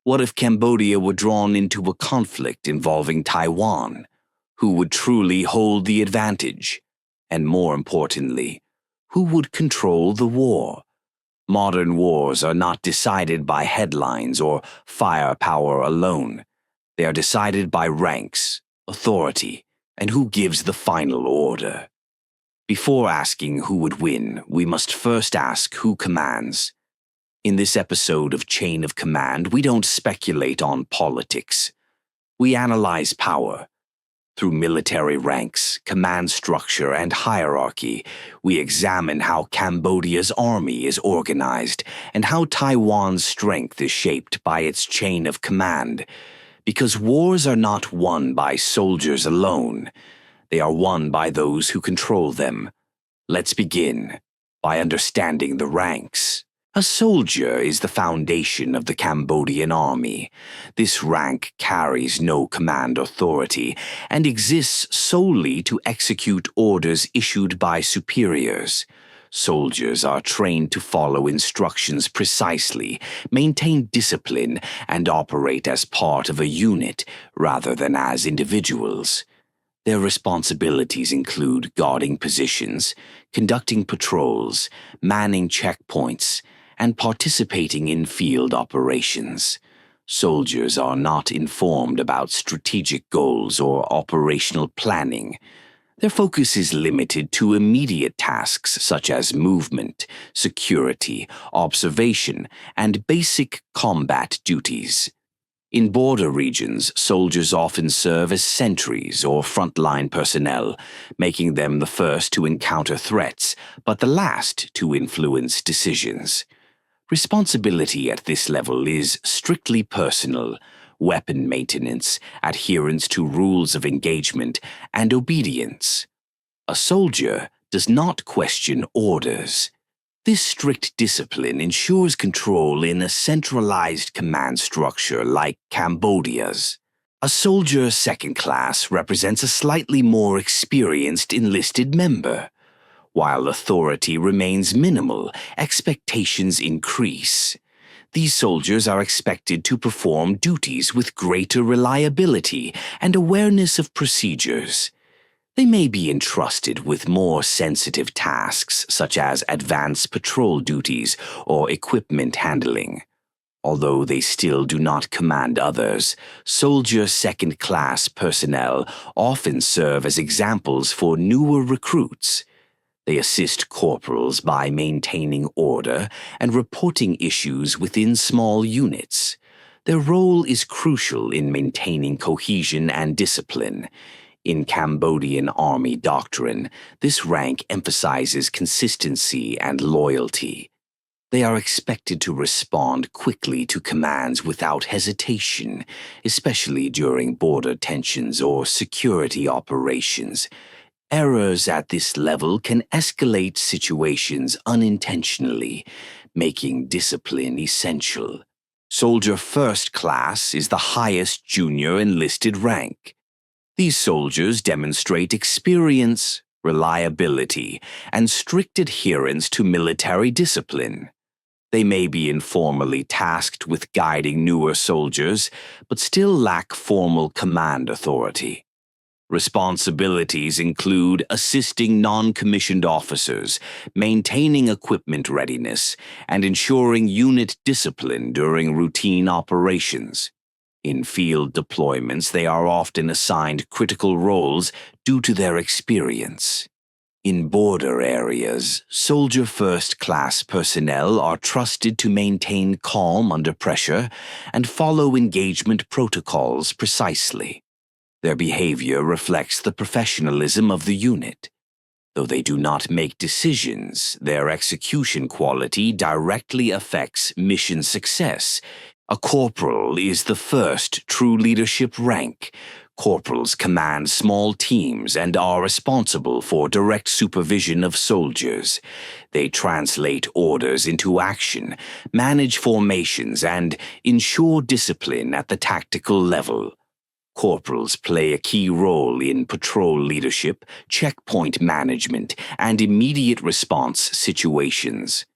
What if Cambodia were drawn into a conflict involving Taiwan? Who would truly hold the advantage? And more importantly, who would control the war? Modern wars are not decided by headlines or firepower alone. They are decided by ranks, authority, and who gives the final order. Before asking who would win, we must first ask who commands. In this episode of Chain of Command, we don't speculate on politics. We analyze power. Through military ranks, command structure, and hierarchy, we examine how Cambodia's army is organized and how Taiwan's strength is shaped by its chain of command. Because wars are not won by soldiers alone. They are won by those who control them. Let's begin by understanding the ranks. A soldier is the foundation of the Cambodian Army. This rank carries no command authority and exists solely to execute orders issued by superiors. Soldiers are trained to follow instructions precisely, maintain discipline, and operate as part of a unit rather than as individuals. Their responsibilities include guarding positions, conducting patrols, manning checkpoints, and participating in field operations. Soldiers are not informed about strategic goals or operational planning. Their focus is limited to immediate tasks such as movement, security, observation, and basic combat duties. In border regions, soldiers often serve as sentries or frontline personnel, making them the first to encounter threats, but the last to influence decisions. Responsibility at this level is strictly personal: weapon maintenance, adherence to rules of engagement, and obedience. A soldier does not question orders. This strict discipline ensures control in a centralized command structure like Cambodia's. A soldier second class represents a slightly more experienced enlisted member. While authority remains minimal, expectations increase. These soldiers are expected to perform duties with greater reliability and awareness of procedures. They may be entrusted with more sensitive tasks, such as advanced patrol duties or equipment handling. Although they still do not command others, soldier second-class personnel often serve as examples for newer recruits. They assist corporals by maintaining order and reporting issues within small units. Their role is crucial in maintaining cohesion and discipline. In Cambodian Army doctrine, this rank emphasizes consistency and loyalty. They are expected to respond quickly to commands without hesitation, especially during border tensions or security operations. Errors at this level can escalate situations unintentionally, making discipline essential. Soldier First Class is the highest junior enlisted rank. These soldiers demonstrate experience, reliability, and strict adherence to military discipline. They may be informally tasked with guiding newer soldiers, but still lack formal command authority. Responsibilities include assisting non-commissioned officers, maintaining equipment readiness, and ensuring unit discipline during routine operations. In field deployments, they are often assigned critical roles due to their experience. In border areas, soldier first-class personnel are trusted to maintain calm under pressure and follow engagement protocols precisely. Their behavior reflects the professionalism of the unit. Though they do not make decisions, their execution quality directly affects mission success. A corporal is the first true leadership rank. Corporals command small teams and are responsible for direct supervision of soldiers. They translate orders into action, manage formations, and ensure discipline at the tactical level. Corporals play a key role in patrol leadership, checkpoint management, and immediate response situations.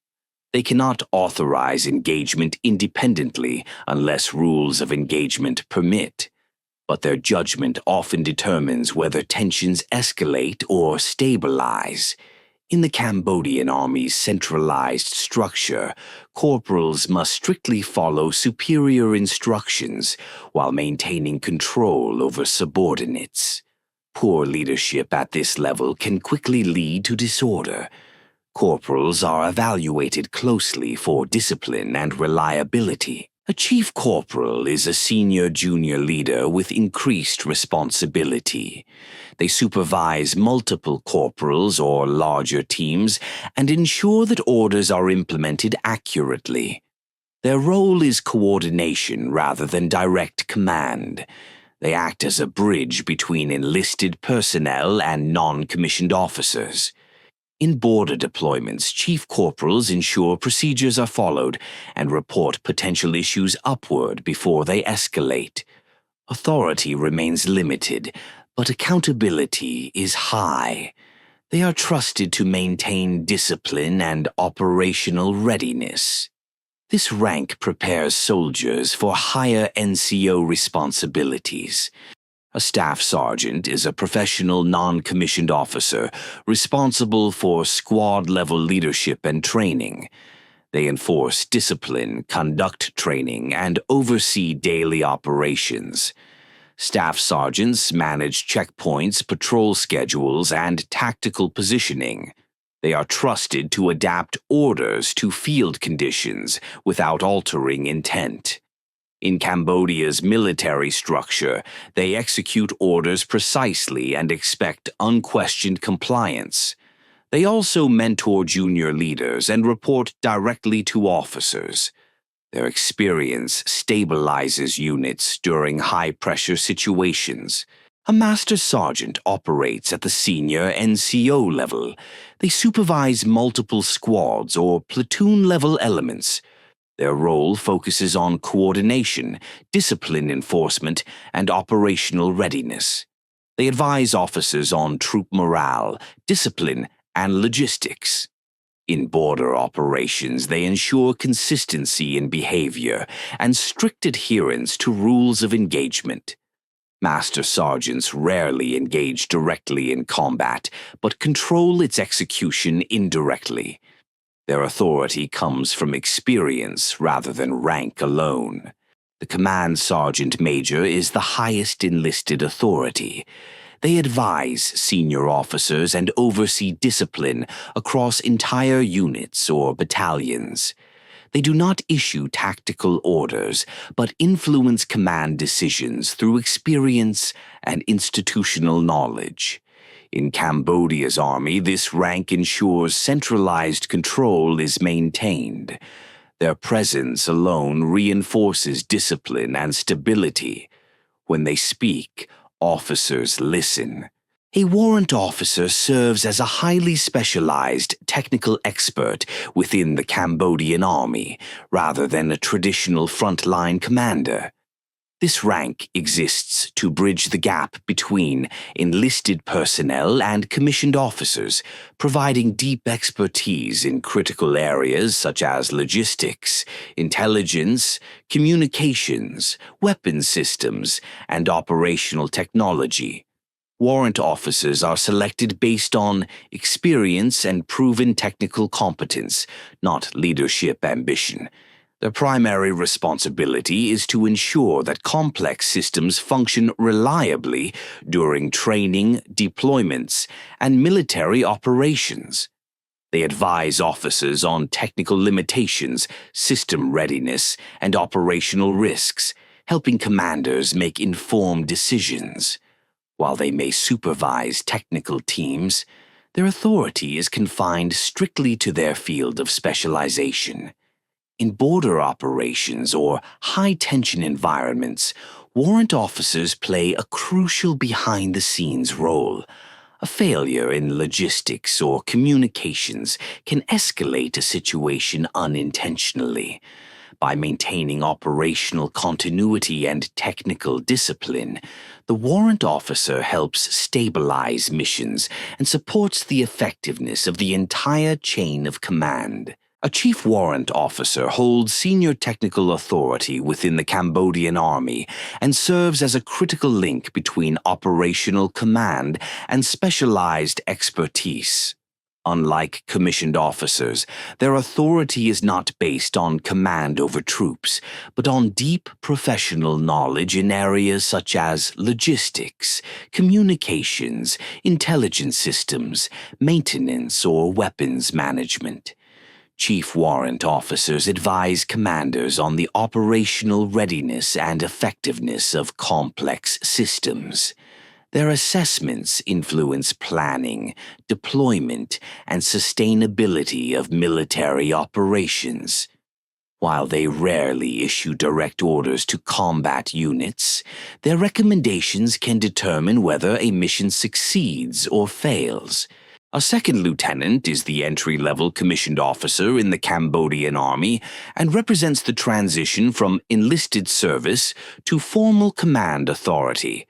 They cannot authorize engagement independently unless rules of engagement permit, but their judgment often determines whether tensions escalate or stabilize. In the Cambodian Army's centralized structure, corporals must strictly follow superior instructions while maintaining control over subordinates. Poor leadership at this level can quickly lead to disorder. Corporals are evaluated closely for discipline and reliability. A chief corporal is a senior junior leader with increased responsibility. They supervise multiple corporals or larger teams and ensure that orders are implemented accurately. Their role is coordination rather than direct command. They act as a bridge between enlisted personnel and non-commissioned officers. In border deployments, chief corporals ensure procedures are followed and report potential issues upward before they escalate. Authority remains limited, but accountability is high. They are trusted to maintain discipline and operational readiness. This rank prepares soldiers for higher NCO responsibilities. A staff sergeant is a professional non-commissioned officer responsible for squad-level leadership and training. They enforce discipline, conduct training, and oversee daily operations. Staff sergeants manage checkpoints, patrol schedules, and tactical positioning. They are trusted to adapt orders to field conditions without altering intent. In Cambodia's military structure, they execute orders precisely and expect unquestioned compliance. They also mentor junior leaders and report directly to officers. Their experience stabilizes units during high-pressure situations. A master sergeant operates at the senior NCO level. They supervise multiple squads or platoon-level elements. Their role focuses on coordination, discipline enforcement, and operational readiness. They advise officers on troop morale, discipline, and logistics. In border operations, they ensure consistency in behavior and strict adherence to rules of engagement. Master sergeants rarely engage directly in combat, but control its execution indirectly. Their authority comes from experience rather than rank alone. The command sergeant major is the highest enlisted authority. They advise senior officers and oversee discipline across entire units or battalions. They do not issue tactical orders, but influence command decisions through experience and institutional knowledge. In Cambodia's army, this rank ensures centralized control is maintained. Their presence alone reinforces discipline and stability. When they speak, officers listen. A warrant officer serves as a highly specialized technical expert within the Cambodian Army, rather than a traditional frontline commander. This rank exists to bridge the gap between enlisted personnel and commissioned officers, providing deep expertise in critical areas such as logistics, intelligence, communications, weapons systems, and operational technology. Warrant officers are selected based on experience and proven technical competence, not leadership ambition. Their primary responsibility is to ensure that complex systems function reliably during training, deployments, and military operations. They advise officers on technical limitations, system readiness, and operational risks, helping commanders make informed decisions. While they may supervise technical teams, their authority is confined strictly to their field of specialization. In border operations or high-tension environments, warrant officers play a crucial behind-the-scenes role. A failure in logistics or communications can escalate a situation unintentionally. By maintaining operational continuity and technical discipline, the warrant officer helps stabilize missions and supports the effectiveness of the entire chain of command. A chief warrant officer holds senior technical authority within the Cambodian Army and serves as a critical link between operational command and specialized expertise. Unlike commissioned officers, their authority is not based on command over troops, but on deep professional knowledge in areas such as logistics, communications, intelligence systems, maintenance, or weapons management. Chief warrant officers advise commanders on the operational readiness and effectiveness of complex systems. Their assessments influence planning, deployment, and sustainability of military operations. While they rarely issue direct orders to combat units, their recommendations can determine whether a mission succeeds or fails. A second lieutenant is the entry-level commissioned officer in the Cambodian Army and represents the transition from enlisted service to formal command authority.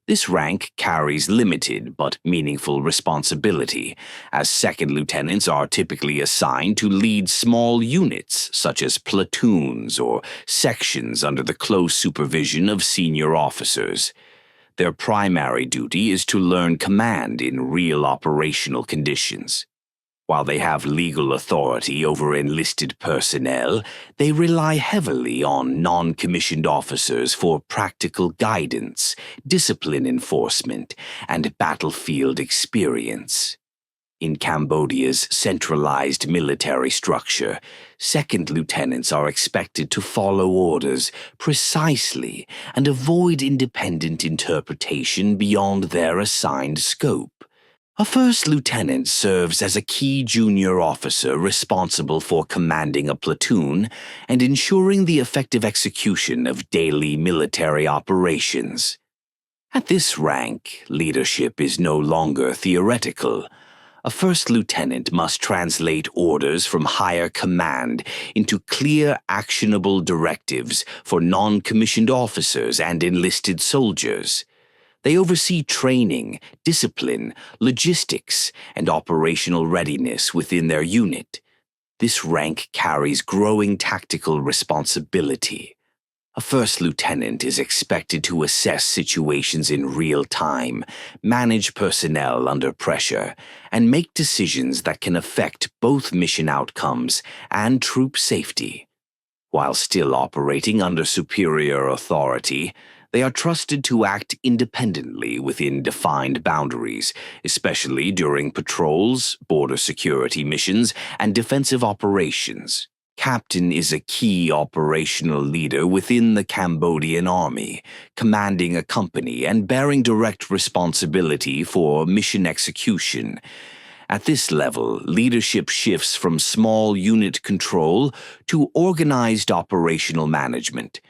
This rank carries limited but meaningful responsibility, as second lieutenants are typically assigned to lead small units such as platoons or sections under the close supervision of senior officers. Their primary duty is to learn command in real operational conditions. While they have legal authority over enlisted personnel, they rely heavily on non-commissioned officers for practical guidance, discipline enforcement, and battlefield experience. In Cambodia's centralized military structure, second lieutenants are expected to follow orders precisely and avoid independent interpretation beyond their assigned scope. A first lieutenant serves as a key junior officer responsible for commanding a platoon and ensuring the effective execution of daily military operations. At this rank, leadership is no longer theoretical. A first lieutenant must translate orders from higher command into clear, actionable directives for non-commissioned officers and enlisted soldiers. They oversee training, discipline, logistics, and operational readiness within their unit. This rank carries growing tactical responsibility. A first lieutenant is expected to assess situations in real time, manage personnel under pressure, and make decisions that can affect both mission outcomes and troop safety. While still operating under superior authority, they are trusted to act independently within defined boundaries, especially during patrols, border security missions, and defensive operations. Captain is a key operational leader within the Cambodian Army, commanding a company and bearing direct responsibility for mission execution. At this level, leadership shifts from small unit control to organized operational management.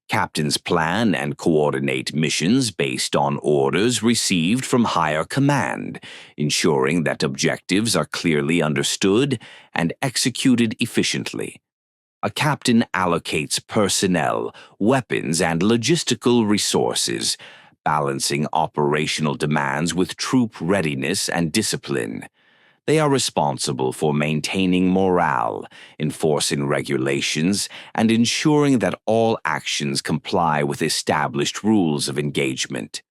Captains plan and coordinate missions based on orders received from higher command, ensuring that objectives are clearly understood and executed efficiently. A captain allocates personnel, weapons, and logistical resources, balancing operational demands with troop readiness and discipline. They are responsible for maintaining morale, enforcing regulations, and ensuring that all actions comply with established rules of engagement.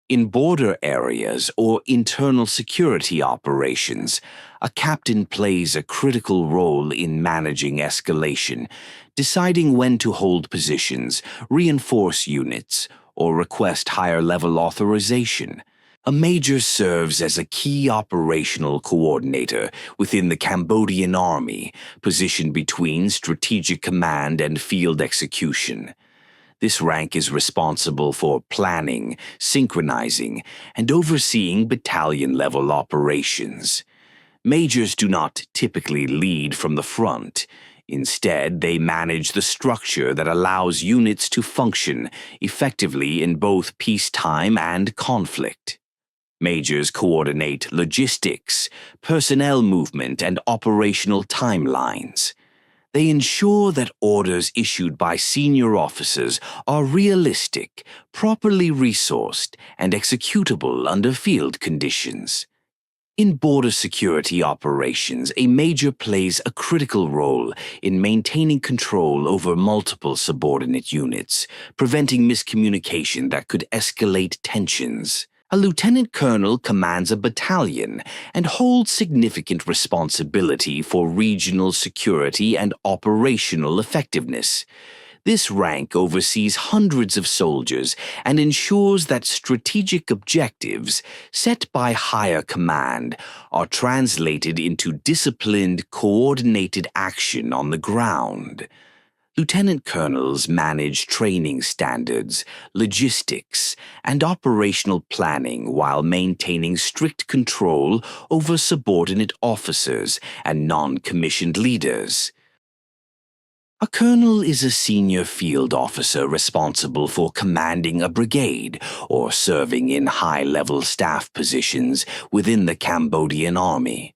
In border areas or internal security operations, a captain plays a critical role in managing escalation, deciding when to hold positions, reinforce units, or request higher-level authorization. A major serves as a key operational coordinator within the Cambodian Army, positioned between strategic command and field execution. This rank is responsible for planning, synchronizing, and overseeing battalion-level operations. Majors do not typically lead from the front. Instead, they manage the structure that allows units to function effectively in both peacetime and conflict. Majors coordinate logistics, personnel movement, and operational timelines. They ensure that orders issued by senior officers are realistic, properly resourced, and executable under field conditions. In border security operations, a major plays a critical role in maintaining control over multiple subordinate units, preventing miscommunication that could escalate tensions. A lieutenant colonel commands a battalion and holds significant responsibility for regional security and operational effectiveness. This rank oversees hundreds of soldiers and ensures that strategic objectives set by higher command are translated into disciplined, coordinated action on the ground. Lieutenant colonels manage training standards, logistics, and operational planning while maintaining strict control over subordinate officers and non-commissioned leaders. A colonel is a senior field officer responsible for commanding a brigade or serving in high-level staff positions within the Cambodian Army.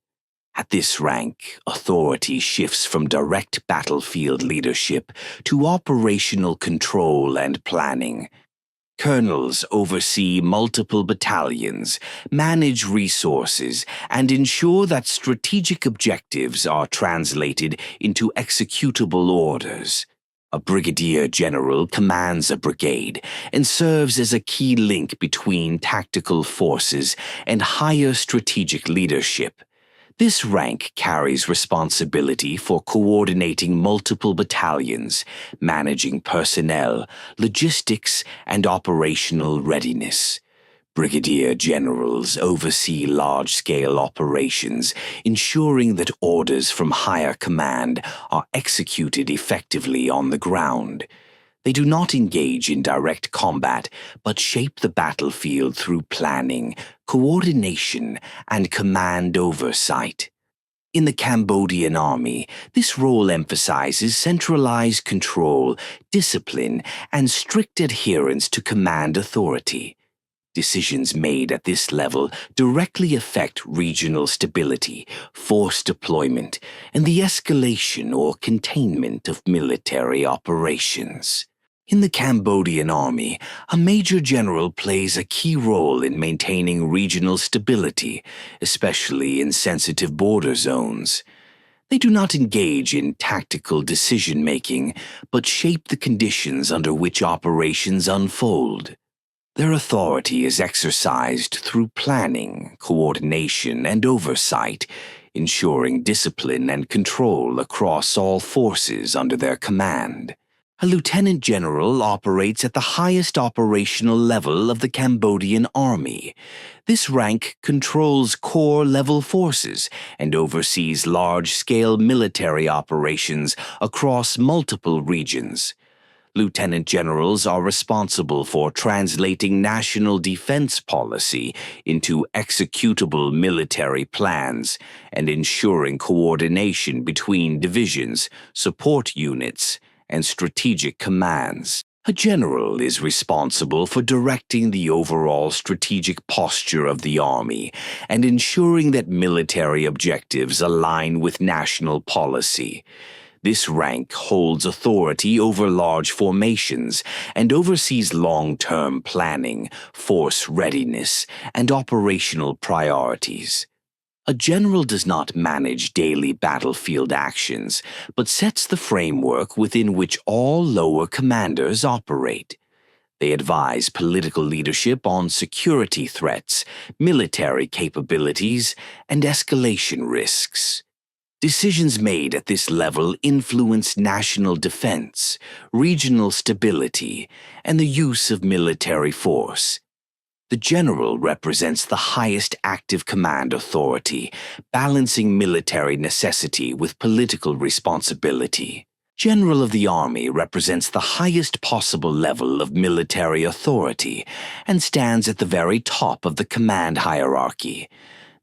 At this rank, authority shifts from direct battlefield leadership to operational control and planning. Colonels oversee multiple battalions, manage resources, and ensure that strategic objectives are translated into executable orders. A brigadier general commands a brigade and serves as a key link between tactical forces and higher strategic leadership. This rank carries responsibility for coordinating multiple battalions, managing personnel, logistics, and operational readiness. Brigadier generals oversee large-scale operations, ensuring that orders from higher command are executed effectively on the ground. They do not engage in direct combat, but shape the battlefield through planning, coordination, and command oversight. In the Cambodian Army, this role emphasizes centralized control, discipline, and strict adherence to command authority. Decisions made at this level directly affect regional stability, force deployment, and the escalation or containment of military operations. In the Cambodian Army, a major general plays a key role in maintaining regional stability, especially in sensitive border zones. They do not engage in tactical decision-making, but shape the conditions under which operations unfold. Their authority is exercised through planning, coordination, and oversight, ensuring discipline and control across all forces under their command. A lieutenant general operates at the highest operational level of the Cambodian Army. This rank controls corps-level forces and oversees large-scale military operations across multiple regions. Lieutenant generals are responsible for translating national defense policy into executable military plans and ensuring coordination between divisions, support units, and strategic commands. A general is responsible for directing the overall strategic posture of the army and ensuring that military objectives align with national policy. This rank holds authority over large formations and oversees long-term planning, force readiness, and operational priorities. A general does not manage daily battlefield actions, but sets the framework within which all lower commanders operate. They advise political leadership on security threats, military capabilities, and escalation risks. Decisions made at this level influence national defense, regional stability, and the use of military force. The general represents the highest active command authority, balancing military necessity with political responsibility. General of the Army represents the highest possible level of military authority and stands at the very top of the command hierarchy.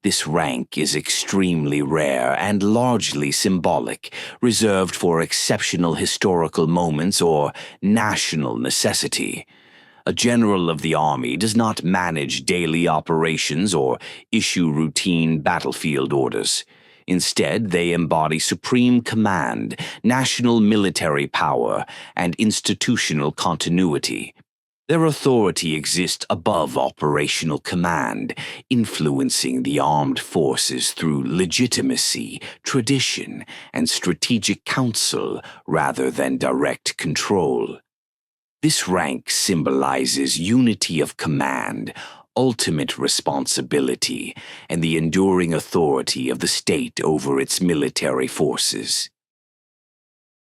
This rank is extremely rare and largely symbolic, reserved for exceptional historical moments or national necessity. A general of the army does not manage daily operations or issue routine battlefield orders. Instead, they embody supreme command, national military power, and institutional continuity. Their authority exists above operational command, influencing the armed forces through legitimacy, tradition, and strategic counsel rather than direct control. This rank symbolizes unity of command, ultimate responsibility, and the enduring authority of the state over its military forces.